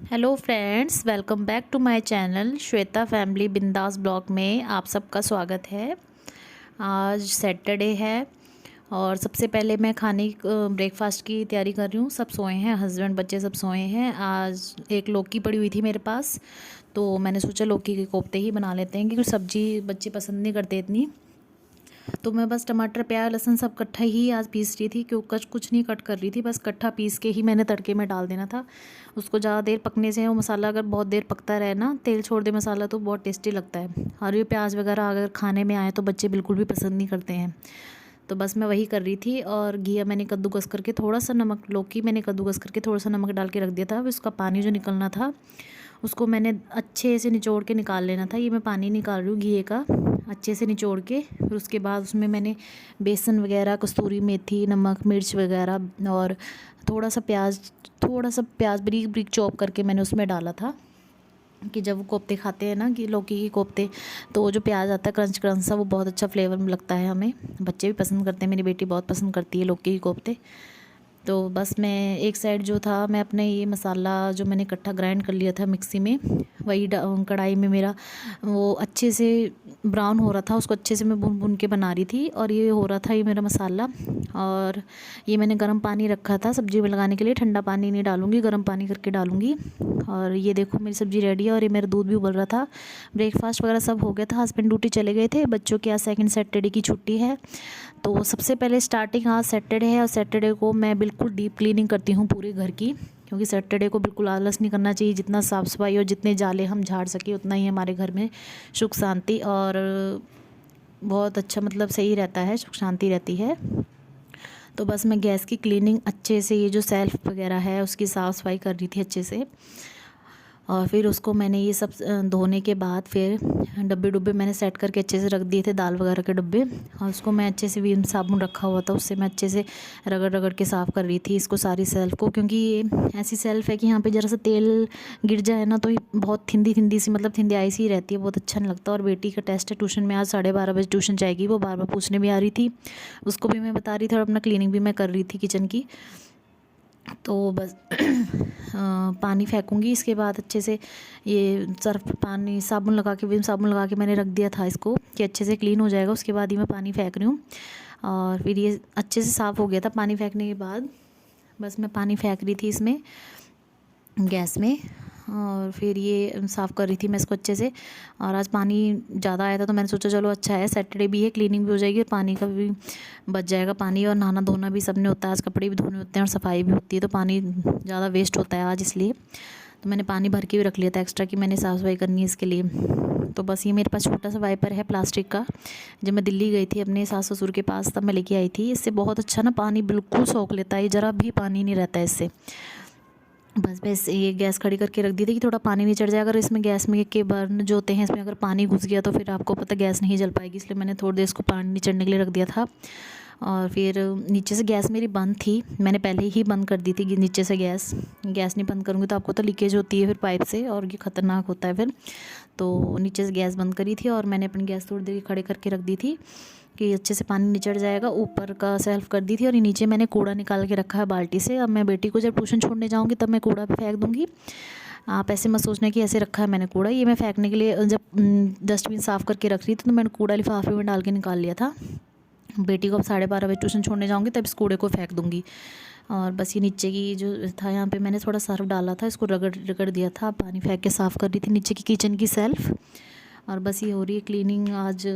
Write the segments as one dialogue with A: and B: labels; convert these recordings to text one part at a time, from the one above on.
A: Hello friends, welcome back to my channel Shweta family Bindaas blog में आप सबका स्वागत है। आज सैटरडे है और सबसे पहले मैं खाने ब्रेकफास्ट की तैयारी कर रही हूँ। सब सोए हैं, हस्बैंड बच्चे सब सोए हैं। आज एक लौकी पड़ी हुई थी मेरे पास, तो मैंने सोचा लौकी के कोफ्ते ही बना लेते हैं क्योंकि सब्ज़ी बच्चे पसंद नहीं करते इतनी। तो मैं बस टमाटर प्याज लहसुन सब इकट्ठा ही आज पीस रही थी, क्योंकि कुछ नहीं कट कर रही थी, बस इकट्ठा पीस के ही मैंने तड़के में डाल देना था। उसको ज़्यादा देर पकने से वो मसाला अगर बहुत देर पकता रहे ना, तेल छोड़ दे मसाला, तो बहुत टेस्टी लगता है। और ये प्याज वगैरह अगर खाने में आए तो बच्चे बिल्कुल भी पसंद नहीं करते हैं। तो बस मैं वही कर रही थी। और घिया मैंने कद्दूकस करके थोड़ा सा नमक, लौकी मैंने कद्दूकस करके थोड़ा सा नमक डाल के रख दिया था। अब उसका पानी जो निकलना था उसको मैंने अच्छे से निचोड़ के निकाल लेना था। ये मैं पानी निकाल रही हूँ घिये का, अच्छे से निचोड़ के। फिर उसके बाद उसमें मैंने बेसन वगैरह, कस्तूरी मेथी, नमक, मिर्च वगैरह और थोड़ा सा प्याज बारीक बारीक चॉप करके मैंने उसमें डाला था कि जब वो कोफ्ते खाते हैं ना, कि लौकी के कोफ्ते, तो वो जो प्याज आता है क्रंच क्रंच सा, वो बहुत अच्छा फ्लेवर में लगता है हमें। बच्चे भी पसंद करते हैं, मेरी बेटी बहुत पसंद करती है लौकी के कोफ्ते। तो बस मैं एक साइड जो था, मैं अपने ये मसाला जो मैंने इकट्ठा ग्राइंड कर लिया था मिक्सी में, वही कढ़ाई में मेरा वो अच्छे से ब्राउन हो रहा था, उसको अच्छे से मैं भून भून के बना रही थी। और ये हो रहा था ये मेरा मसाला। और ये मैंने गर्म पानी रखा था सब्ज़ी में लगाने के लिए, ठंडा पानी नहीं डालूँगी, गर्म पानी करके डालूँगी। और ये देखो मेरी सब्ज़ी रेडी है और ये मेरा दूध भी उबल रहा था। ब्रेकफास्ट वगैरह सब हो गया था, हस्बैंड ड्यूटी चले गए थे, बच्चों की आज सेकंड सैटरडे की छुट्टी है। तो सबसे पहले स्टार्टिंग, आज सैटरडे है और सैटरडे को मैं बिल्कुल डीप क्लीनिंग करती हूँ पूरे घर की, क्योंकि सैटरडे को बिल्कुल आलस नहीं करना चाहिए। जितना साफ़ सफाई और जितने जाले हम झाड़ सके उतना ही हमारे घर में सुख शांति और बहुत अच्छा, मतलब सही रहता है, सुख शांति रहती है। तो बस मैं गैस की क्लीनिंग अच्छे से, ये जो सेल्फ वगैरह है उसकी साफ़ सफाई कर रही थी अच्छे से। और फिर उसको मैंने ये सब धोने के बाद फिर डब्बे मैंने सेट करके अच्छे से रख दिए थे, दाल वगैरह के डब्बे। और उसको मैं अच्छे से, विम साबुन रखा हुआ था उससे मैं अच्छे से रगड़ रगड़ के साफ़ कर रही थी इसको, सारी सेल्फ को। क्योंकि ये ऐसी सेल्फ है कि यहाँ पे ज़रा सा तेल गिर जाए ना तो ये बहुत थिंदी थिंदी सी, मतलब थिंदियाई सी रहती है, बहुत अच्छा नहीं लगता। और बेटी का टेस्ट है ट्यूशन में, आज 12:30 बजे ट्यूशन जाएगी, वो बार बार पूछने भी आ रही थी, उसको भी मैं बता रही थी और अपना क्लीनिंग भी मैं कर रही थी किचन की। तो बस पानी फेंकूँगी इसके बाद अच्छे से, ये सर्फ पानी साबुन लगा के, विम साबुन लगा के मैंने रख दिया था इसको कि अच्छे से क्लीन हो जाएगा। उसके बाद ही मैं पानी फेंक रही हूँ। और फिर ये अच्छे से साफ़ हो गया था पानी फेंकने के बाद। बस मैं पानी फेंक रही थी इसमें गैस में, और फिर ये साफ़ कर रही थी मैं इसको अच्छे से। और आज पानी ज़्यादा आया था तो मैंने सोचा चलो अच्छा है, सैटरडे भी है, क्लीनिंग भी हो जाएगी और पानी का भी बच जाएगा पानी। और नहाना धोना भी सबने होता है आज, कपड़े भी धोने होते हैं और सफाई भी होती है, तो पानी ज़्यादा वेस्ट होता है आज, इसलिए तो मैंने पानी भर के भी रख लिया था एक्स्ट्रा कि मैंने साफ़ सफाई करनी है इसके लिए। तो बस ये मेरे पास छोटा सा वाइपर है प्लास्टिक का, जब मैं दिल्ली गई थी अपने सास ससुर के पास तब मैं लेके आई थी। इससे बहुत अच्छा ना पानी बिल्कुल सोख लेता है, ज़रा भी पानी नहीं रहता है इससे। बस ये गैस खड़ी करके रख दी थी कि थोड़ा पानी नहीं चढ़ जाए। अगर इसमें गैस में के बर्न जो होते हैं, इसमें अगर पानी घुस गया तो फिर आपको पता गैस नहीं जल पाएगी, इसलिए मैंने थोड़ी देर इसको पानी नहीं चढ़ने के लिए रख दिया था। और फिर नीचे से गैस मेरी बंद थी, मैंने पहले ही बंद कर दी थी कि नीचे से गैस नहीं बंद करूँगी तो आपको तो लीकेज होती है फिर पाइप से, और ये ख़तरनाक होता है फिर। तो नीचे से गैस बंद करी थी और मैंने अपनी गैस थोड़ी देर खड़े करके रख दी थी कि अच्छे से पानी निचड़ जाएगा। ऊपर का सेल्फ कर दी थी और ये नीचे मैंने कूड़ा निकाल के रखा है बाल्टी से। अब मैं बेटी को जब ट्यूशन छोड़ने जाऊँगी तब मैं कूड़ा भी फेंक दूँगी। आप ऐसे मत सोचना कि ऐसे रखा है मैंने कूड़ा, ये मैं फेंकने के लिए जब डस्टबिन साफ़ करके रख रही थी तो मैंने कूड़ा लिफाफे में डाल के निकाल लिया था। बेटी को अब 12:30 बजे ट्यूशन छोड़ने जाऊँगी तब इस कूड़े को फेंक दूँगी। और बस ये नीचे की जो था, यहाँ पे मैंने थोड़ा सर्फ डाला था, इसको रगड़ रगड़ दिया था, पानी फेंक के साफ़ कर रही थी नीचे की किचन की सेल्फ। और बस ये हो रही है क्लीनिंग। आज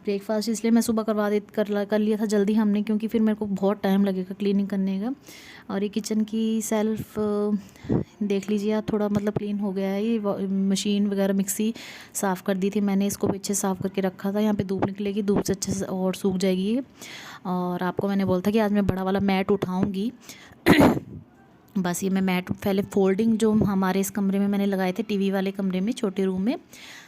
A: ब्रेकफास्ट इसलिए मैं सुबह कर लिया था जल्दी हमने, क्योंकि फिर मेरे को बहुत टाइम लगेगा क्लीनिंग करने का। और ये किचन की सेल्फ देख लीजिए आप, थोड़ा मतलब क्लीन हो गया है। ये मशीन वगैरह मिक्सी साफ़ कर दी थी मैंने, इसको भी अच्छे से साफ़ करके रखा था। यहाँ पे धूप निकलेगी, धूप से अच्छे से और सूख जाएगी ये। और आपको मैंने बोला था कि आज मैं बड़ा वाला मैट उठाऊँगी। बस ये मैं मैट पहले फोल्डिंग जो हमारे इस कमरे में मैंने लगाए थे, टीवी वाले कमरे में, छोटे रूम में,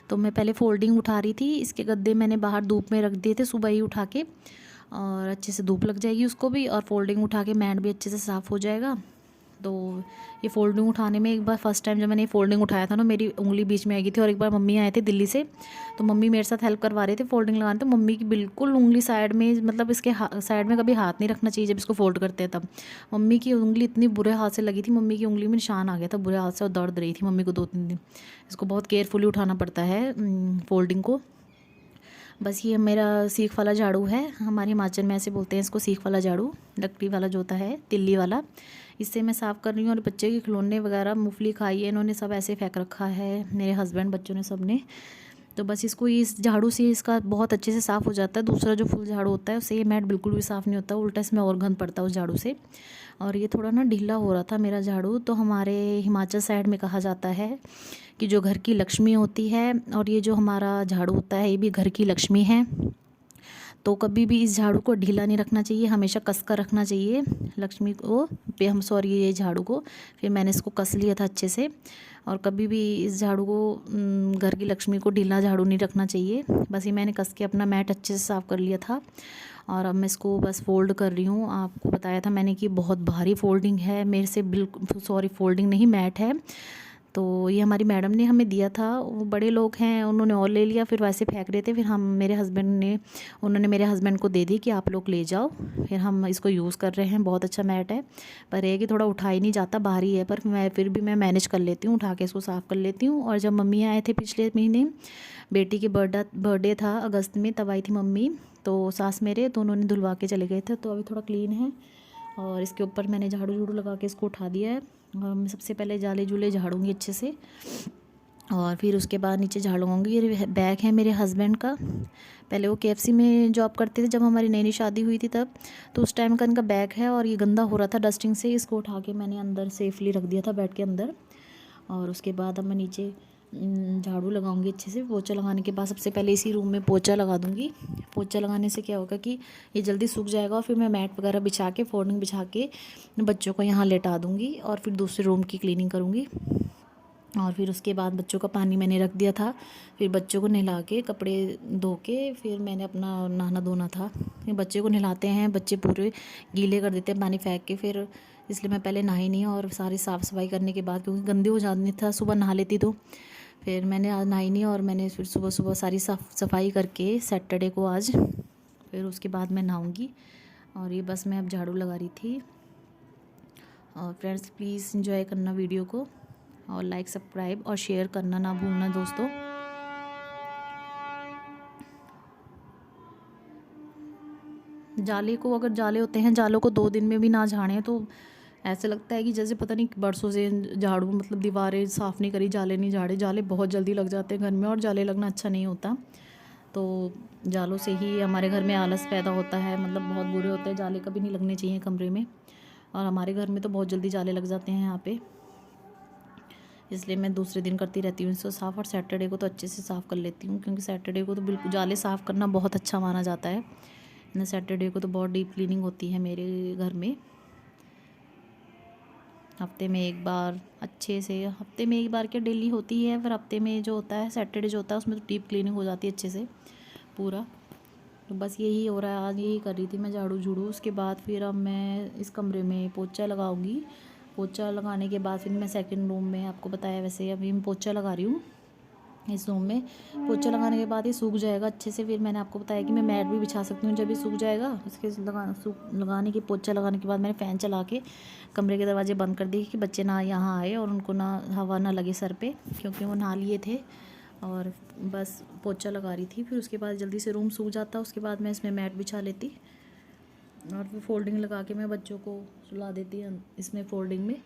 A: तो मैं पहले फोल्डिंग उठा रही थी। इसके गद्दे मैंने बाहर धूप में रख दिए थे सुबह ही उठा के, और अच्छे से धूप लग जाएगी उसको भी, और फोल्डिंग उठा के मैट भी अच्छे से साफ़ हो जाएगा। तो ये फ़ोल्डिंग उठाने में एक बार फर्स्ट टाइम जब मैंने ये फ़ोल्डिंग उठाया था ना, मेरी उंगली बीच में आ गई थी। और एक बार मम्मी आए थे दिल्ली से, तो मम्मी मेरे साथ हेल्प करवा रहे थे फ़ोल्डिंग लगाने, तो मम्मी की बिल्कुल उंगली साइड में, मतलब इसके साइड में कभी हाथ नहीं रखना चाहिए जब इसको फ़ोल्ड करते हैं तब। मम्मी की उंगली इतनी बुरे हाथ से लगी थी, मम्मी की उंगली में निशान आ गया था बुरे हाथ से, और दर्द रही थी मम्मी को 2-3 दिन। इसको बहुत केयरफुली उठाना पड़ता है फ़ोल्डिंग को। बस ये मेरा सीख वाला झाड़ू है, हमारे हिमाचल में ऐसे बोलते हैं इसको, सीख वाला झाड़ू, लकड़ी वाला जो होता है, तिल्ली वाला। इससे मैं साफ़ कर रही हूँ। और बच्चे के खिलौने वगैरह, मूंगफली खाई है इन्होंने, सब ऐसे फेंक रखा है, मेरे हस्बैंड, बच्चों ने, सब ने। तो बस इसको इस झाड़ू से इसका बहुत अच्छे से साफ़ हो जाता है। दूसरा जो फुल झाड़ू होता है उससे ये मैट बिल्कुल भी साफ़ नहीं होता, उल्टा इसमें और गंद पड़ता है उस झाड़ू से। और ये थोड़ा ना ढीला हो रहा था मेरा झाड़ू। तो हमारे हिमाचल साइड में कहा जाता है कि जो घर की लक्ष्मी होती है, और ये जो हमारा झाड़ू होता है ये भी घर की लक्ष्मी है। तो कभी भी इस झाड़ू को ढीला नहीं रखना चाहिए, हमेशा कस कर रखना चाहिए लक्ष्मी को, ये झाड़ू को। फिर मैंने इसको कस लिया था अच्छे से। और कभी भी इस झाड़ू को, घर की लक्ष्मी को ढीला झाड़ू नहीं रखना चाहिए। बस ये मैंने कस के अपना मैट अच्छे से साफ़ कर लिया था। और अब मैं इसको बस फ़ोल्ड कर रही हूँ। आपको बताया था मैंने कि बहुत भारी फ़ोल्डिंग है मेरे से, बिल्कुल सॉरी, फ़ोल्डिंग नहीं, मैट है। तो ये हमारी मैडम ने हमें दिया था, वो बड़े लोग हैं, उन्होंने और ले लिया, फिर वैसे फेंक रहे थे। फिर उन्होंने मेरे हस्बैंड को दे दी कि आप लोग ले जाओ। फिर हम इसको यूज़ कर रहे हैं, बहुत अच्छा मैट है। पर ये कि थोड़ा उठा ही नहीं जाता, भारी है, पर फिर भी मैं मैनेज कर लेती हूँ, उठा के इसको साफ़ कर लेती हूँ। और जब मम्मी आए थे पिछले महीने, बेटी के बर्थडे था अगस्त में, तब आई थी मम्मी, तो सास मेरे, तो उन्होंने धुलवा के चले गए थे। तो अभी थोड़ा क्लीन है। और इसके ऊपर मैंने झाड़ू लगा के इसको उठा दिया है। और मैं सबसे पहले जाले जूले झाड़ूंगी अच्छे से, और फिर उसके बाद नीचे झाड़ूंगी। ये बैग है मेरे हस्बैंड का, पहले वो KFC में जॉब करते थे जब हमारी नई नई शादी हुई थी तब, तो उस टाइम का इनका बैग है। और ये गंदा हो रहा था डस्टिंग से, इसको उठा के मैंने अंदर सेफली रख दिया था बेड के अंदर। और उसके बाद अब मैं नीचे झाड़ू लगाऊंगी अच्छे से। पोछा लगाने के बाद सबसे पहले इसी रूम में पोछा लगा दूंगी। पोछा लगाने से क्या होगा कि ये जल्दी सूख जाएगा, और फिर मैं मैट वगैरह बिछा के, फोल्डिंग बिछा के बच्चों को यहाँ लेटा दूंगी, और फिर दूसरे रूम की क्लीनिंग करूँगी। और फिर उसके बाद बच्चों का पानी मैंने रख दिया था, फिर बच्चों को नहला के, कपड़े धो के, फिर मैंने अपना नहाना धोना था। फिर बच्चे को नहलाते हैं, बच्चे पूरे गीले कर देते हैं पानी फेंक के, फिर इसलिए मैं पहले नहाई नहीं। और सारी साफ़ सफाई करने के बाद, क्योंकि गंदे हो जाने था, सुबह नहा लेती तो, फिर मैंने आज नहाई नहीं। और मैंने फिर सुबह सुबह सारी साफ़ सफाई करके सैटरडे को आज, फिर उसके बाद मैं नहाऊंगी। और ये बस मैं अब झाड़ू लगा रही थी। और फ्रेंड्स, प्लीज़ एंजॉय करना वीडियो को, और लाइक, सब्सक्राइब और शेयर करना ना भूलना दोस्तों। जाले को, अगर जाले होते हैं, जालों को 2 दिन में भी ना झाड़ें तो ऐसे लगता है कि जैसे पता नहीं बरसों से झाड़ू, मतलब दीवारें साफ़ नहीं करी, जाले नहीं झाड़े। जाले बहुत जल्दी लग जाते हैं घर में, और जाले लगना अच्छा नहीं होता। तो जालों से ही हमारे घर में आलस पैदा होता है, मतलब बहुत बुरे होते हैं जाले, कभी नहीं लगने चाहिए कमरे में। और हमारे घर में तो बहुत जल्दी जाले लग जाते हैं यहाँ पे, इसलिए मैं दूसरे दिन करती रहती हूँ इसको साफ़। और सैटरडे को तो अच्छे से साफ़ कर लेती हूँ, क्योंकि सैटरडे को तो बिल्कुल जाले साफ़ करना बहुत अच्छा माना जाता है ना। सैटरडे को तो बहुत डीप क्लीनिंग होती है मेरे घर में, हफ्ते में एक बार अच्छे से, हफ्ते में एक बार क्या डेली होती है, पर हफ्ते में जो होता है सैटरडे जो होता है उसमें तो डीप क्लीनिंग हो जाती है अच्छे से पूरा। तो बस यही हो रहा है, आज यही कर रही थी मैं, झाड़ू झूड़ू। उसके बाद फिर अब मैं इस कमरे में पोछा लगाऊंगी। पोछा लगाने के बाद फिर मैं सेकंड रूम में, आपको बताया वैसे अभी मैं पोछा लगा रही हूँ इस रूम में। पोछा लगाने के बाद ये सूख जाएगा अच्छे से, फिर मैंने आपको बताया कि मैं मैट भी बिछा सकती हूँ जब ये सूख जाएगा। इसके लगाने के, पोछा लगाने के बाद मैंने फ़ैन चला के कमरे के दरवाजे बंद कर दिए कि बच्चे ना यहाँ आए और उनको ना हवा ना लगे सर पे, क्योंकि वो नहा लिए थे। और बस पोछा लगा रही थी, फिर उसके बाद जल्दी से रूम सूख जाता, उसके बाद मैं इसमें मैट बिछा लेती, और फिर फोल्डिंग लगा के मैं बच्चों को सुला देती इसमें फोल्डिंग में।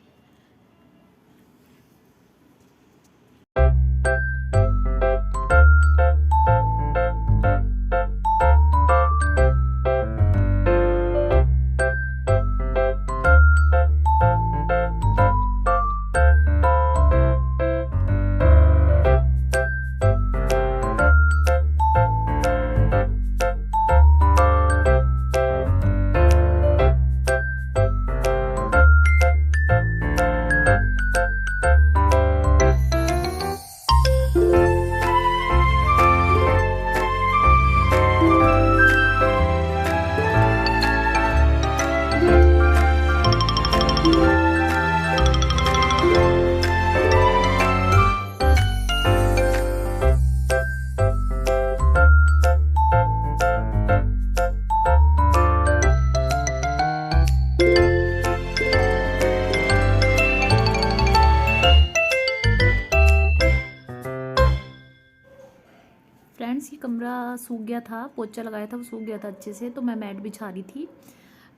A: फ्रेंड्स, ये कमरा सूख गया था, पोछा लगाया था वो सूख गया था अच्छे से, तो मैं मैट बिछा रही थी।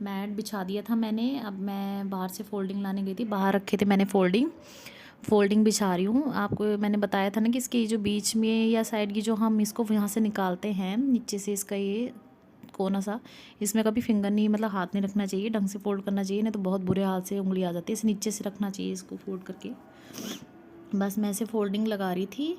A: मैट बिछा दिया था मैंने। अब मैं बाहर से फ़ोल्डिंग लाने गई थी, बाहर रखे थे मैंने फ़ोल्डिंग बिछा रही हूँ। आपको मैंने बताया था ना कि इसके जो बीच में या साइड की जो हम इसको यहाँ से निकालते हैं नीचे से, इसका ये कोना सा, इसमें कभी फिंगर नहीं, मतलब हाथ नहीं रखना चाहिए, ढंग से फ़ोल्ड करना चाहिए, नहीं तो बहुत बुरे हाल से उंगली आ जाती है। इसे नीचे से रखना चाहिए इसको फ़ोल्ड करके। बस मैं ऐसे फ़ोल्डिंग लगा रही थी।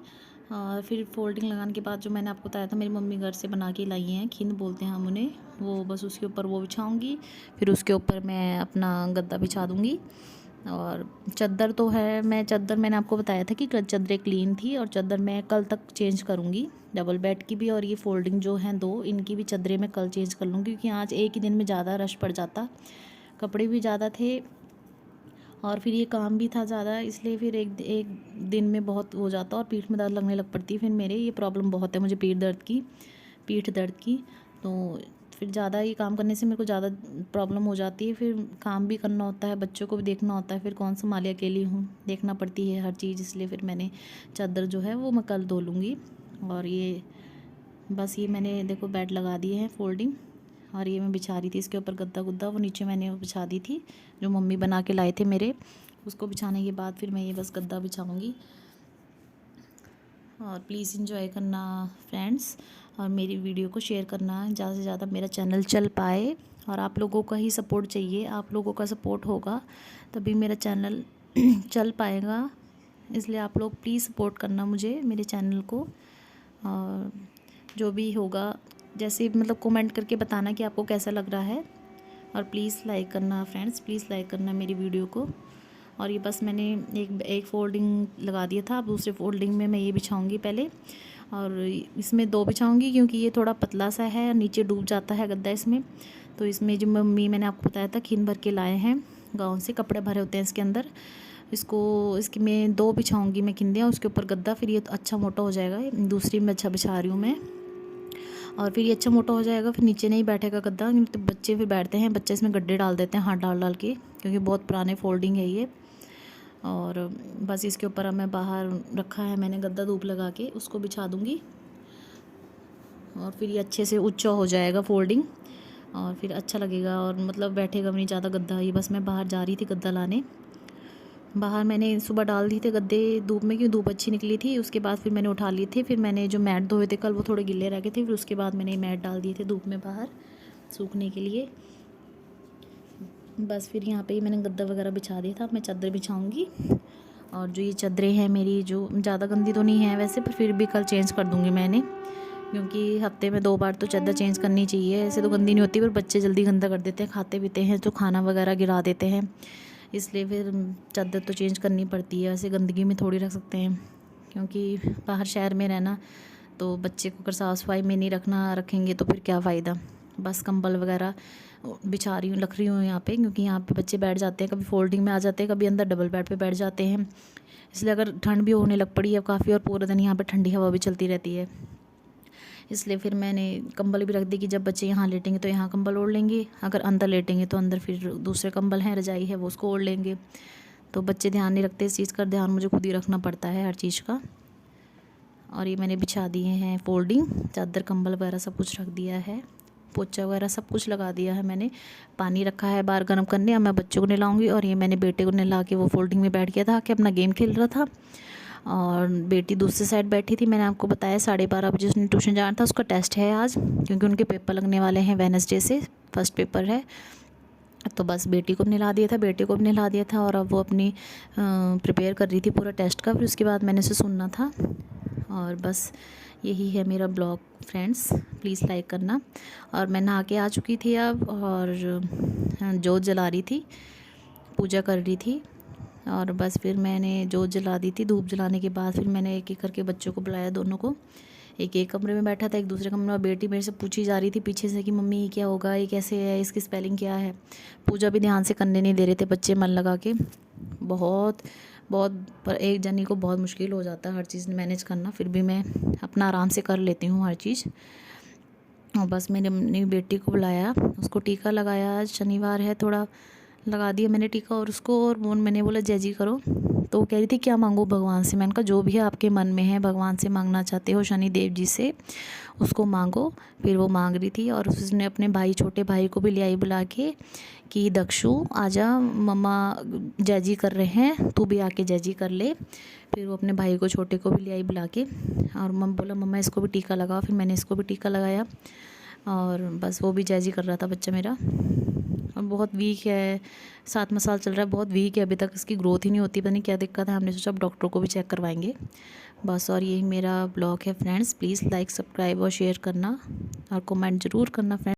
A: और फिर फ़ोल्डिंग लगाने के बाद जो मैंने आपको बताया था मेरी मम्मी घर से बना के लाई हैं, खिंद बोलते हैं हम उन्हें, वो बस उसके ऊपर वो बिछाऊँगी। फिर उसके ऊपर मैं अपना गद्दा बिछा दूँगी। और चादर तो है, मैंने आपको बताया था कि चादरें क्लीन थी, और चादर मैं कल तक चेंज करूँगी, डबल बेड की भी और ये फ़ोल्डिंग जो हैं 2, इनकी भी चादरें मैं कल चेंज कर लूँगी, क्योंकि आज एक ही दिन में ज़्यादा रश पड़ जाता, कपड़े भी ज़्यादा थे और फिर ये काम भी था ज़्यादा, इसलिए फिर एक दिन में बहुत हो जाता और पीठ में दर्द लगने लग पड़ती। फिर मेरे ये प्रॉब्लम बहुत है मुझे पीठ दर्द की, तो फिर ज़्यादा ये काम करने से मेरे को ज़्यादा प्रॉब्लम हो जाती है। फिर काम भी करना होता है, बच्चों को भी देखना होता है, फिर कौन संभाले, अकेली हूँ, देखना पड़ती है हर चीज़, इसलिए फिर मैंने चादर जो है वो मैं कल धो लूँगी। और ये बस ये मैंने देखो बेड लगा दिए हैं फ़ोल्डिंग, और ये मैं बिछा रही थी इसके ऊपर गद्दा गुद्दा, वो नीचे मैंने वो बिछा दी थी जो मम्मी बना के लाए थे मेरे, उसको बिछाने के बाद फिर मैं ये बस गद्दा बिछाऊँगी। और प्लीज़ एंजॉय करना फ्रेंड्स, और मेरी वीडियो को शेयर करना, ज़्यादा से ज़्यादा मेरा चैनल चल पाए, और आप लोगों का ही सपोर्ट चाहिए, आप लोगों का सपोर्ट होगा तभी मेरा चैनल चल पाएगा, इसलिए आप लोग प्लीज़ सपोर्ट करना मुझे, मेरे चैनल को। और जो भी होगा, जैसे मतलब कमेंट करके बताना कि आपको कैसा लग रहा है, और प्लीज़ लाइक करना फ्रेंड्स, प्लीज़ लाइक करना मेरी वीडियो को। और ये बस मैंने एक फ़ोल्डिंग लगा दिया था, अब दूसरे फ़ोल्डिंग में मैं ये बिछाऊंगी पहले, और इसमें 2 बिछाऊंगी क्योंकि ये थोड़ा पतला सा है, नीचे डूब जाता है गद्दा इसमें। तो इसमें जो मम्मी मैंने आपको बताया था खीन भर के लाए हैं गाँव से, कपड़े भरे होते हैं इसके अंदर, इसकी मैं 2 बिछाऊंगी मैं खिंदे, उसके ऊपर गद्दा, फिर ये अच्छा मोटा हो जाएगा। दूसरी में अच्छा बिछा रही हूँ मैं, और फिर ये अच्छा मोटा हो जाएगा, फिर नीचे नहीं बैठेगा गद्दा, तो बच्चे फिर बैठते हैं, बच्चे इसमें गड्ढे डाल देते हैं हाथ डाल डाल के, क्योंकि बहुत पुराने फ़ोल्डिंग है ये। और बस इसके ऊपर अब मैं बाहर रखा है मैंने गद्दा, धूप लगा के उसको बिछा दूँगी, और फिर ये अच्छे से ऊंचा हो जाएगा फ़ोल्डिंग, और फिर अच्छा लगेगा, और मतलब बैठेगा भी नहीं ज़्यादा गद्दा। ये बस मैं बाहर जा रही थी गद्दा लाने, बाहर मैंने सुबह डाल दी थे गद्दे धूप में, क्योंकि धूप अच्छी निकली थी, उसके बाद फिर मैंने उठा लिए थे। फिर मैंने जो मैट धोए थे कल वो थोड़े गिल्ले रह गए थे, फिर उसके बाद मैंने मैट डाल दिए थे धूप में बाहर सूखने के लिए। बस फिर यहाँ पे ही मैंने गद्दा वगैरह बिछा दिया था, अब मैं चादर बिछाऊँगी। और जो ये चादरें हैं मेरी, जो ज़्यादा गंदी तो नहीं है वैसे, पर फिर भी कल चेंज कर दूँगी मैंने, क्योंकि हफ्ते में 2 बार तो चादर चेंज करनी चाहिए। ऐसे तो गंदी नहीं होती, पर बच्चे जल्दी गंदा कर देते हैं, खाते पीते हैं तो खाना वगैरह गिरा देते हैं, इसलिए फिर चादर तो चेंज करनी पड़ती है। वैसे गंदगी में थोड़ी रख सकते हैं, क्योंकि बाहर शहर में रहना, तो बच्चे को अगर साफ़ सफाई में नहीं रखेंगे तो फिर क्या फ़ायदा। बस कंबल वगैरह बिछा रही हूँ, रख रही हूँ यहाँ पे, क्योंकि यहाँ पे बच्चे बैठ जाते हैं, कभी फ़ोल्डिंग में आ जाते हैं, कभी अंदर डबल बेड पे बैठ जाते हैं, इसलिए अगर ठंड भी होने लग पड़ी है काफ़ी, और पूरे दिन यहाँ पे ठंडी हवा भी चलती रहती है, इसलिए फिर मैंने कंबल भी रख दी कि जब बच्चे यहाँ लेटेंगे तो यहाँ कंबल ओढ़ लेंगे, अगर अंदर लेटेंगे तो अंदर फिर दूसरे कंबल हैं, रजाई है वो उसको ओढ़ लेंगे। तो बच्चे ध्यान नहीं रखते इस चीज़ का, ध्यान मुझे खुद ही रखना पड़ता है हर चीज़ का। और ये मैंने बिछा दिए हैं फ़ोल्डिंग, चादर कंबल वगैरह सब कुछ रख दिया है, पोछा वगैरह सब कुछ लगा दिया है मैंने, पानी रखा है बाहर गर्म करने, अब मैं बच्चों को नहलाऊँगी। और ये मैंने बेटे को नहला के वो फ़ोल्डिंग में बैठ गया था कि अपना गेम खेल रहा था, और बेटी दूसरी साइड बैठी थी। मैंने आपको बताया 12:30 बजे उसने ट्यूशन जाना था, उसका टेस्ट है आज, क्योंकि उनके पेपर लगने वाले हैं वेडनेसडे से, फर्स्ट पेपर है। तो बस बेटी को नहला दिया था, बेटे को भी नहला दिया था, और अब वो अपनी प्रिपेयर कर रही थी पूरा टेस्ट का, फिर उसके बाद मैंने उसे सुनना था। और बस यही है मेरा ब्लॉग फ्रेंड्स, प्लीज़ लाइक करना। और मैं नहा के आ चुकी थी अब, और जोत जला रही थी, पूजा कर रही थी, और बस फिर मैंने जोत जला दी थी। धूप जलाने के बाद फिर मैंने एक एक करके बच्चों को बुलाया, दोनों को, एक कमरे में बैठा था, एक दूसरे कमरे में। बेटी मेरे से पूछी जा रही थी पीछे से कि मम्मी ये क्या होगा, ये कैसे है, इसकी स्पेलिंग क्या है। पूजा भी ध्यान से करने नहीं दे रहे थे बच्चे, मन लगा के, बहुत बहुत पर एक जनी को बहुत मुश्किल हो जाता है हर चीज़ मैनेज करना, फिर भी मैं अपना आराम से कर लेती हूँ हर चीज़। और बस मैंने अपनी बेटी को बुलाया, उसको टीका लगाया, आज शनिवार है, थोड़ा लगा दिया मैंने टीका और उसको, और मैंने बोला जय जी करो, तो वो कह रही थी क्या मांगो भगवान से। मैंने कहा जो भी है आपके मन में है, भगवान से मांगना चाहते हो शनि देव जी से, उसको मांगो। फिर वो मांग रही थी और उसने अपने भाई, छोटे भाई को भी ले आई बुला के कि दक्षु आजा, मम्मा जय जी कर रहे हैं, तू भी आके जय जी कर ले। फिर वो अपने भाई को, छोटे को भी ले आई बुला के, और मम्मा बोला मम्मा इसको भी टीका लगाओ। फिर मैंने इसको भी टीका लगाया और बस वो भी जय जी कर रहा था बच्चा मेरा। और बहुत वीक है, 7वां साल चल रहा है, बहुत वीक है, अभी तक इसकी ग्रोथ ही नहीं होती, पता नहीं क्या दिक्कत है। हमने सोचा अब डॉक्टर को भी चेक करवाएंगे बस। और यही मेरा ब्लॉग है फ्रेंड्स, प्लीज़ लाइक, सब्सक्राइब और शेयर करना और कमेंट ज़रूर करना फ्रेंड्स।